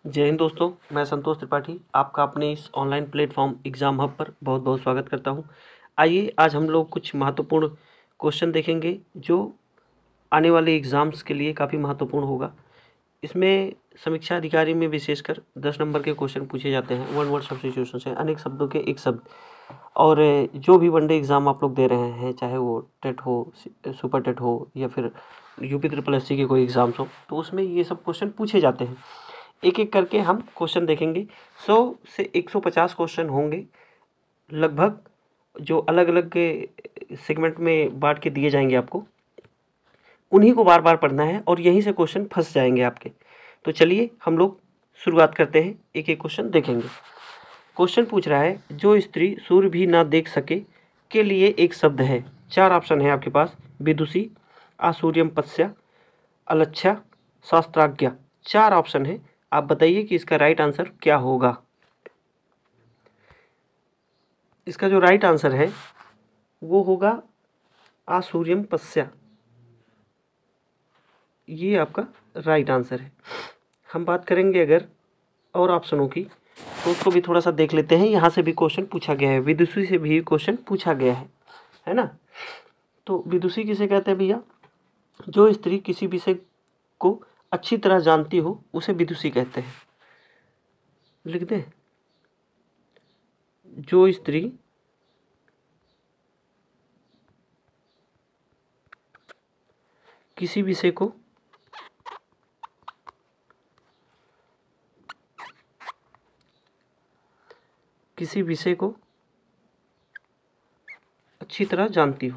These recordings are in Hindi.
जय हिंद दोस्तों, मैं संतोष त्रिपाठी आपका अपने इस ऑनलाइन प्लेटफॉर्म एग्ज़ाम हब पर बहुत बहुत स्वागत करता हूं। आइए आज हम लोग कुछ महत्वपूर्ण क्वेश्चन देखेंगे जो आने वाले एग्ज़ाम्स के लिए काफ़ी महत्वपूर्ण होगा। इसमें समीक्षा अधिकारी में विशेषकर 10 नंबर के क्वेश्चन पूछे जाते हैं। वन वर्ड सब्स्टिट्यूशन से अनेक शब्दों के एक शब्द। और जो भी वनडे एग्ज़ाम आप लोग दे रहे हैं, चाहे वो टेट हो, सुपर टेट हो या फिर यूपी SSC के कोई एग्ज़ाम्स हो, तो उसमें ये सब क्वेश्चन पूछे जाते हैं। एक एक करके हम क्वेश्चन देखेंगे। 100 से 150 क्वेश्चन होंगे लगभग, जो अलग अलग के सेगमेंट में बांट के दिए जाएंगे आपको। उन्हीं को बार बार पढ़ना है और यहीं से क्वेश्चन फंस जाएंगे आपके। तो चलिए हम लोग शुरुआत करते हैं, एक एक क्वेश्चन देखेंगे। क्वेश्चन पूछ रहा है, जो स्त्री सूर्य भी ना देख सके के लिए एक शब्द है। 4 ऑप्शन है आपके पास। विदुषी, आसूर्यम पश्या, अलच्छा, शास्त्राज्ञा। 4 ऑप्शन है। आप बताइए कि इसका राइट आंसर क्या होगा। इसका जो राइट आंसर है वो होगा आसूर्यम पश्या। ये आपका राइट आंसर है। हम बात करेंगे अगर और ऑप्शनों की, तो उसको भी थोड़ा सा देख लेते हैं। यहाँ से भी क्वेश्चन पूछा गया है, विदुषी से भी क्वेश्चन पूछा गया है ना। तो विदुषी किसे कहते हैं भैया? जो स्त्री किसी विषय को अच्छी तरह जानती हो उसे विदुषी कहते हैं। लिख दें, जो स्त्री किसी विषय को अच्छी तरह जानती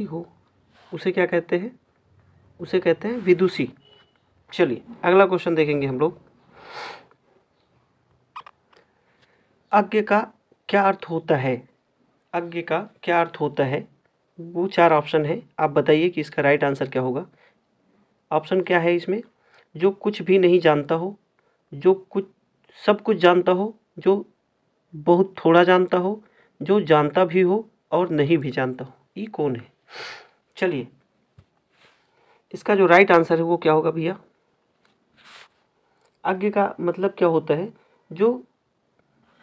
हो, उसे क्या कहते हैं? उसे कहते हैं विदुषी। चलिए अगला क्वेश्चन देखेंगे हम लोग। अज्ञ का क्या अर्थ होता है? अज्ञ का क्या अर्थ होता है? वो 4 ऑप्शन है। आप बताइए कि इसका राइट आंसर क्या होगा। ऑप्शन क्या है इसमें? जो कुछ भी नहीं जानता हो, जो सब कुछ जानता हो, जो बहुत थोड़ा जानता हो, जो जानता भी हो और नहीं भी जानता हो। ये कौन है? चलिए इसका जो राइट आंसर है वो क्या होगा भैया? अज्ञ का मतलब क्या होता है? जो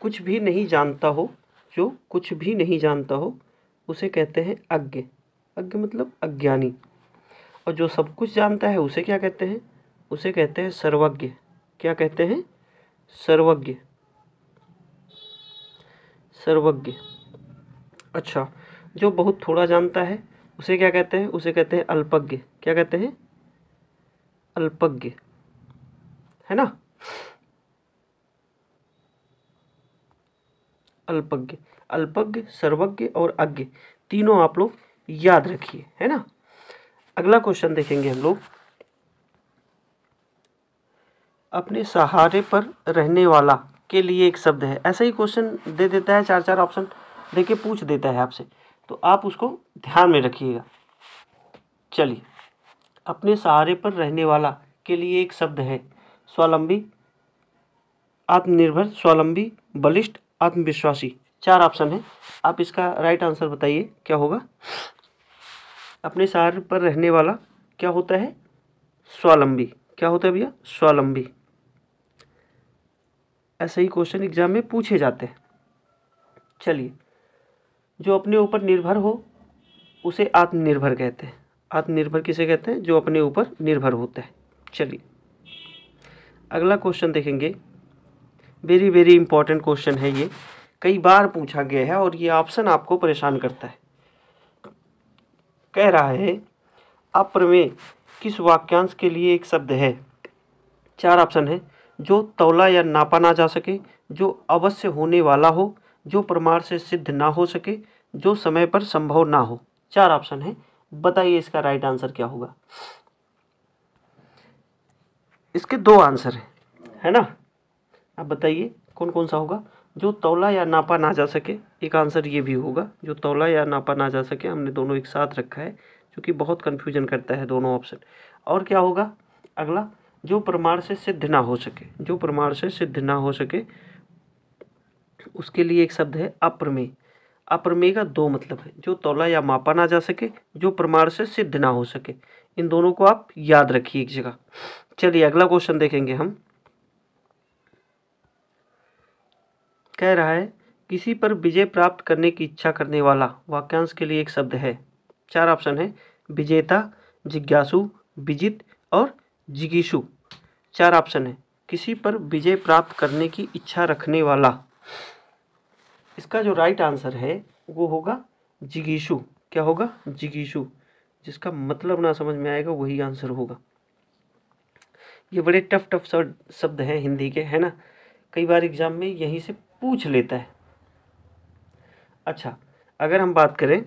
कुछ भी नहीं जानता हो, जो कुछ भी नहीं जानता हो उसे कहते हैं अज्ञ। अज्ञ मतलब अज्ञानी। और जो सब कुछ जानता है उसे क्या कहते हैं? उसे कहते हैं सर्वज्ञ। क्या कहते हैं? सर्वज्ञ। सर्वज्ञ। अच्छा, जो बहुत थोड़ा जानता है उसे क्या कहते हैं? उसे कहते हैं अल्पज्ञ। क्या कहते हैं? अल्पज्ञ, है ना। अल्पज्ञ, अल्पज्ञ, सर्वज्ञ और अज्ञ, तीनों आप लोग याद रखिए, है ना। अगला क्वेश्चन देखेंगे हम लोग। अपने सहारे पर रहने वाला के लिए एक शब्द है। ऐसा ही क्वेश्चन दे देता है, 4 ऑप्शन देके पूछ देता है आपसे, तो आप उसको ध्यान में रखिएगा। चलिए, अपने सहारे पर रहने वाला के लिए एक शब्द है। स्वावलंबी, आत्मनिर्भर, स्वावलंबी, बलिष्ठ, आत्मविश्वासी। 4 ऑप्शन है। आप इसका राइट आंसर बताइए क्या होगा। अपने सहारे पर रहने वाला क्या होता है? स्वावलंबी। क्या होता है भैया? स्वावलंबी। ऐसे ही क्वेश्चन एग्जाम में पूछे जाते हैं। चलिए, जो अपने ऊपर निर्भर हो उसे आत्मनिर्भर कहते हैं। आत्मनिर्भर किसे कहते हैं? जो अपने ऊपर निर्भर होता है। चलिए अगला क्वेश्चन देखेंगे। वेरी वेरी इंपॉर्टेंट क्वेश्चन है ये, कई बार पूछा गया है और ये ऑप्शन आपको परेशान करता है। कह रहा है, अप्रमेय किस वाक्यांश के लिए एक शब्द है? 4 ऑप्शन है। जो तौला या नापा ना जा सके, जो अवश्य होने वाला हो, जो प्रमाण से सिद्ध ना हो सके, जो समय पर संभव ना हो। 4 ऑप्शन है। बताइए इसका राइट आंसर क्या होगा। इसके 2 आंसर है ना। आप बताइए कौन कौन सा होगा। जो तौला या नापा ना जा सके, एक आंसर ये भी होगा। जो तौला या नापा ना जा सके, हमने दोनों एक साथ रखा है क्योंकि बहुत कन्फ्यूजन करता है दोनों ऑप्शन। और क्या होगा अगला? जो प्रमाण से सिद्ध ना हो सके। जो प्रमाण से सिद्ध ना हो सके उसके लिए एक शब्द है अप्रमेय। अप्रमेय का दो मतलब है, जो तौला या मापा ना जा सके, जो प्रमाण से सिद्ध ना हो सके। इन दोनों को आप याद रखिए एक जगह। चलिए अगला क्वेश्चन देखेंगे हम। कह रहा है किसी पर विजय प्राप्त करने की इच्छा करने वाला वाक्यांश के लिए एक शब्द है। चार ऑप्शन है, विजेता, जिज्ञासु, विजित और जिगीषु। चार ऑप्शन है, किसी पर विजय प्राप्त करने की इच्छा रखने वाला। इसका जो राइट आंसर है वो होगा जिगीषु। क्या होगा? जिगीषु। जिसका मतलब ना समझ में आएगा वही आंसर होगा। ये बड़े टफ टफ शब्द हैं हिंदी के, है ना। कई बार एग्जाम में यहीं से पूछ लेता है। अच्छा, अगर हम बात करें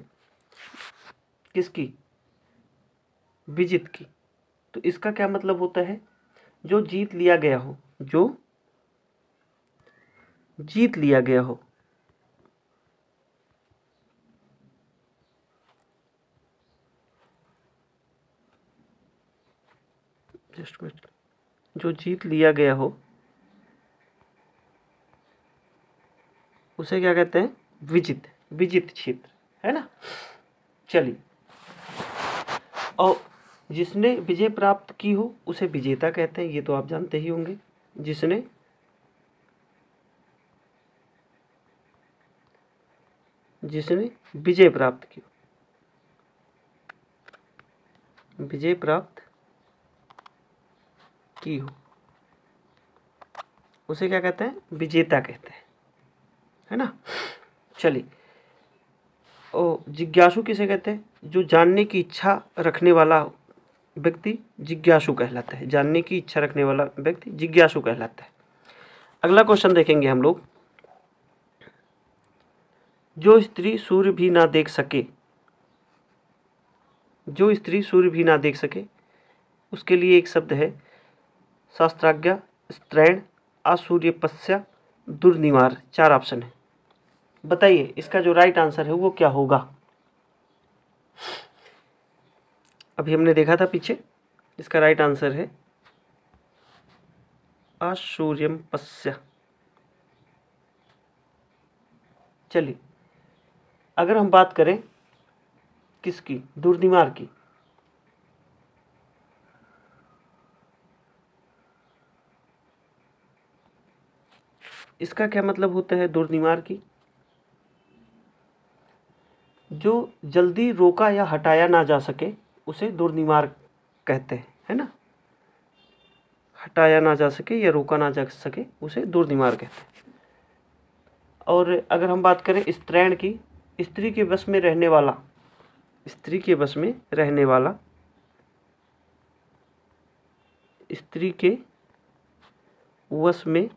किसकी? विजित की, तो इसका क्या मतलब होता है? जो जीत लिया गया हो, जो जीत लिया गया हो। जस्ट मिनट, जो जीत लिया गया हो उसे क्या कहते हैं? विजित। विजित क्षेत्र, है ना। चलिए, और जिसने विजय प्राप्त की हो उसे विजेता कहते हैं, ये तो आप जानते ही होंगे। जिसने विजय प्राप्त की, विजय प्राप्त की हो उसे क्या कहते हैं? विजेता कहते हैं, है ना। चलिए, और जिज्ञासु किसे कहते हैं? जो जानने की इच्छा रखने वाला व्यक्ति जिज्ञासु कहलाता है। जानने की इच्छा रखने वाला व्यक्ति जिज्ञासु कहलाता है। अगला क्वेश्चन देखेंगे हम लोग। जो स्त्री सूर्य भी ना देख सके, जो स्त्री सूर्य भी ना देख सके, उसके लिए एक शब्द है शास्त्राज्ञा, स्त्रैण, आसूर्यपस्या, दुर्निवार। चार ऑप्शन है, बताइए इसका जो राइट आंसर है वो क्या होगा? अभी हमने देखा था पीछे, इसका राइट आंसर है आसूर्यपस्या। चलिए, अगर हम बात करें किसकी? दुर्निवार की, इसका क्या मतलब होता है? दुर्निवार की, जो जल्दी रोका या हटाया ना जा सके उसे दुर्निवार कहते हैं, है ना। हटाया ना जा सके या रोका ना जा सके उसे दुर्निवार कहते हैं। और अगर हम बात करें स्त्रैण की, स्त्री के वश में रहने वाला, स्त्री के वश में रहने वाला, स्त्री के वश में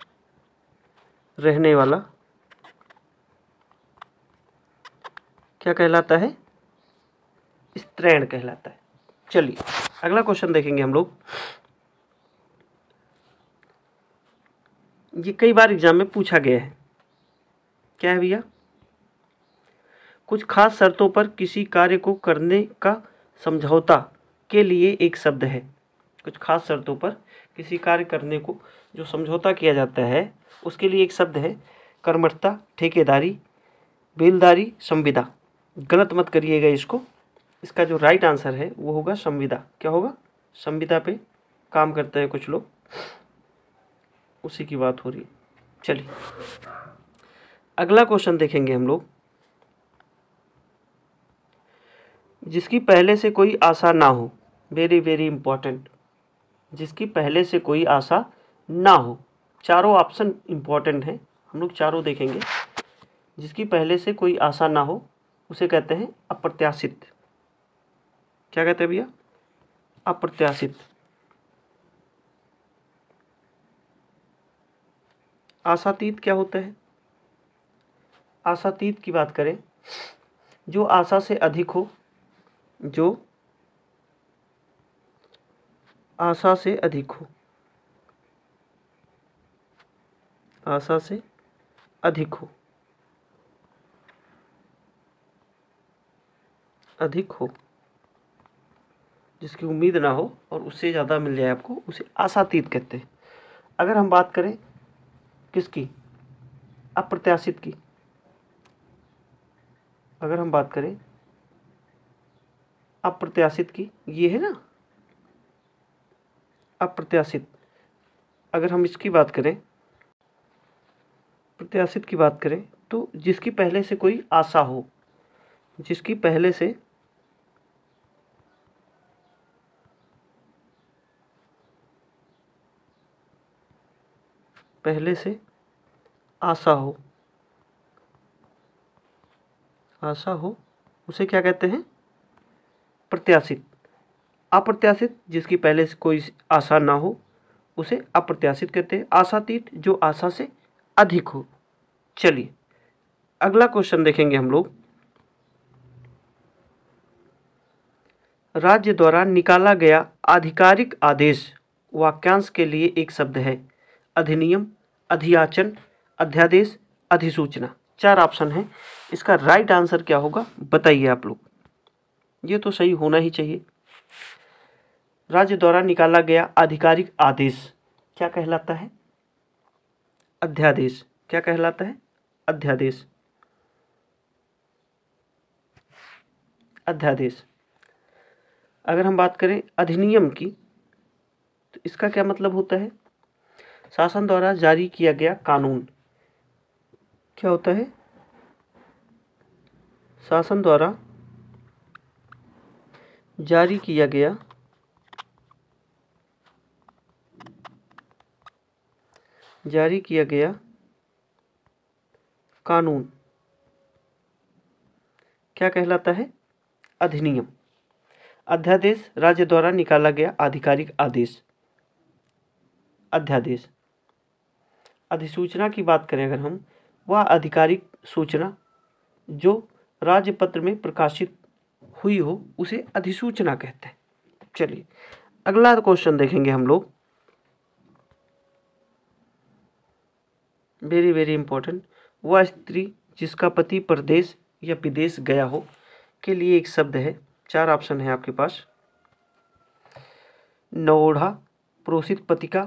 रहने वाला क्या कहलाता है? स्त्रैण कहलाता है। चलिए अगला क्वेश्चन देखेंगे हम लोग। ये कई बार एग्जाम में पूछा गया है। क्या है भैया? कुछ खास शर्तों पर किसी कार्य को करने का समझौता के लिए एक शब्द है। कुछ खास शर्तों पर किसी कार्य करने को जो समझौता किया जाता है उसके लिए एक शब्द है कर्मठता, ठेकेदारी, बेलदारी, संविदा। गलत मत करिएगा इसको। इसका जो राइट आंसर है वो होगा संविदा। क्या होगा? संविदा पे काम करते हैं कुछ लोग, उसी की बात हो रही है। चलिए अगला क्वेश्चन देखेंगे हम लोग। जिसकी पहले से कोई आशा ना हो, वेरी वेरी इंपॉर्टेंट, जिसकी पहले से कोई आशा ना हो। चारों ऑप्शन इंपॉर्टेंट हैं, हम लोग चारों देखेंगे। जिसकी पहले से कोई आशा ना हो उसे कहते हैं अप्रत्याशित। क्या कहते हैं भैया? अप्रत्याशित। आशातीत क्या होता है? आशातीत की बात करें, जो आशा से अधिक हो, जो आशा से अधिक हो, आशा से अधिक हो, अधिक हो, जिसकी उम्मीद ना हो और उससे ज़्यादा मिल जाए आपको, उसे आशातीत कहते हैं। अगर हम बात करें किसकी? अप्रत्याशित की, अगर हम बात करें अप्रत्याशित की, ये है ना अप्रत्याशित, अगर हम इसकी बात करें, प्रत्याशित की बात करें तो जिसकी पहले से कोई आशा हो, जिसकी पहले से आशा हो, उसे क्या कहते हैं? प्रत्याशित। अप्रत्याशित, जिसकी पहले से कोई आशा ना हो, उसे अप्रत्याशित कहते हैं। आशातीत, जो आशा से अधिक हो। चलिए अगला क्वेश्चन देखेंगे हम लोग। राज्य द्वारा निकाला गया आधिकारिक आदेश वाक्यांश के लिए एक शब्द है। अधिनियम, अधियाचन, अध्यादेश, अधिसूचना। 4 ऑप्शन है। इसका राइट आंसर क्या होगा बताइए आप लोग। ये तो सही होना ही चाहिए। राज्य द्वारा निकाला गया आधिकारिक आदेश क्या कहलाता है? अध्यादेश। क्या कहलाता है? अध्यादेश। अध्यादेश। अगर हम बात करें अधिनियम की तो इसका क्या मतलब होता है? शासन द्वारा जारी किया गया कानून। क्या होता है? शासन द्वारा जारी किया गया कानून क्या कहलाता है? अधिनियम। अध्यादेश, राज्य द्वारा निकाला गया आधिकारिक आदेश, अध्यादेश। अधिसूचना की बात करें अगर हम, वह आधिकारिक सूचना जो राजपत्र में प्रकाशित हुई हो उसे अधिसूचना कहते हैं। चलिए अगला क्वेश्चन देखेंगे हम लोग। Very very important. वह स्त्री जिसका पति परदेश या विदेश गया हो के लिए एक शब्द है। 4 ऑप्शन है आपके पास। नवोढ़ा, प्रोषित पतिका,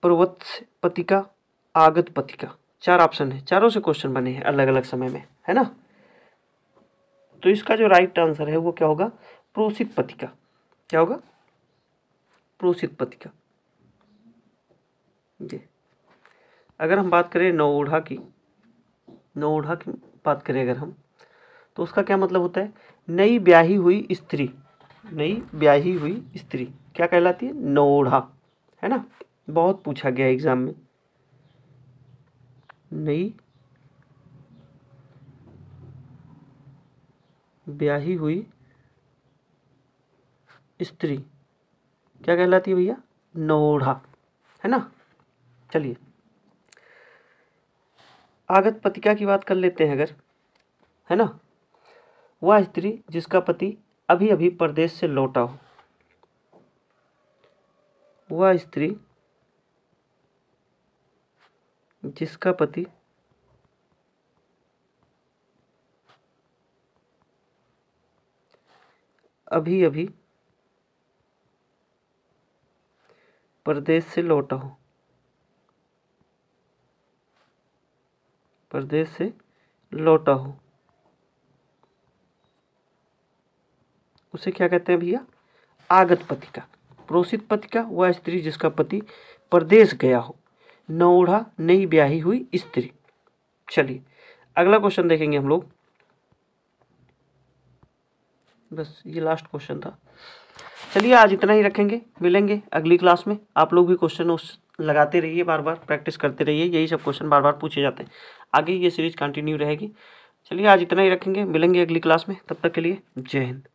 प्रवत्स पतिका, आगत पतिका। 4 ऑप्शन है। चारों से क्वेश्चन बने हैं अलग अलग समय में, है ना। तो इसका जो राइट आंसर है वो क्या होगा? प्रोषित पतिका। क्या होगा? प्रोषित पतिका। जी। अगर हम बात करें नवोढ़ा की बात करें अगर हम, तो उसका क्या मतलब होता है? नई ब्याही हुई स्त्री। नई ब्याही हुई स्त्री क्या कहलाती है? नवोढ़ा, है ना। बहुत पूछा गया एग्जाम में। नई ब्याही हुई स्त्री क्या कहलाती है भैया? नवोढ़ा, है ना। चलिए आगत पतिका की बात कर लेते हैं अगर, है ना। वह स्त्री जिसका पति अभी अभी परदेश से लौटा हो। वह स्त्री जिसका पति अभी अभी परदेश से लौटा हो। परदेश से लौटा हो उसे क्या कहते हैं भैया? आगत पतिका। प्रोषित पतिका वह स्त्री जिसका पति परदेश गया हो। नवोढ़ा नई ब्याही हुई स्त्री। चलिए अगला क्वेश्चन देखेंगे हम लोग। बस ये लास्ट क्वेश्चन था। चलिए आज इतना ही रखेंगे, मिलेंगे अगली क्लास में। आप लोग भी क्वेश्चन लगाते रहिए, बार बार प्रैक्टिस करते रहिए। यही सब क्वेश्चन बार बार पूछे जाते हैं। आगे ये सीरीज कंटिन्यू रहेगी। चलिए आज इतना ही रखेंगे, मिलेंगे अगली क्लास में। तब तक के लिए जय हिंद।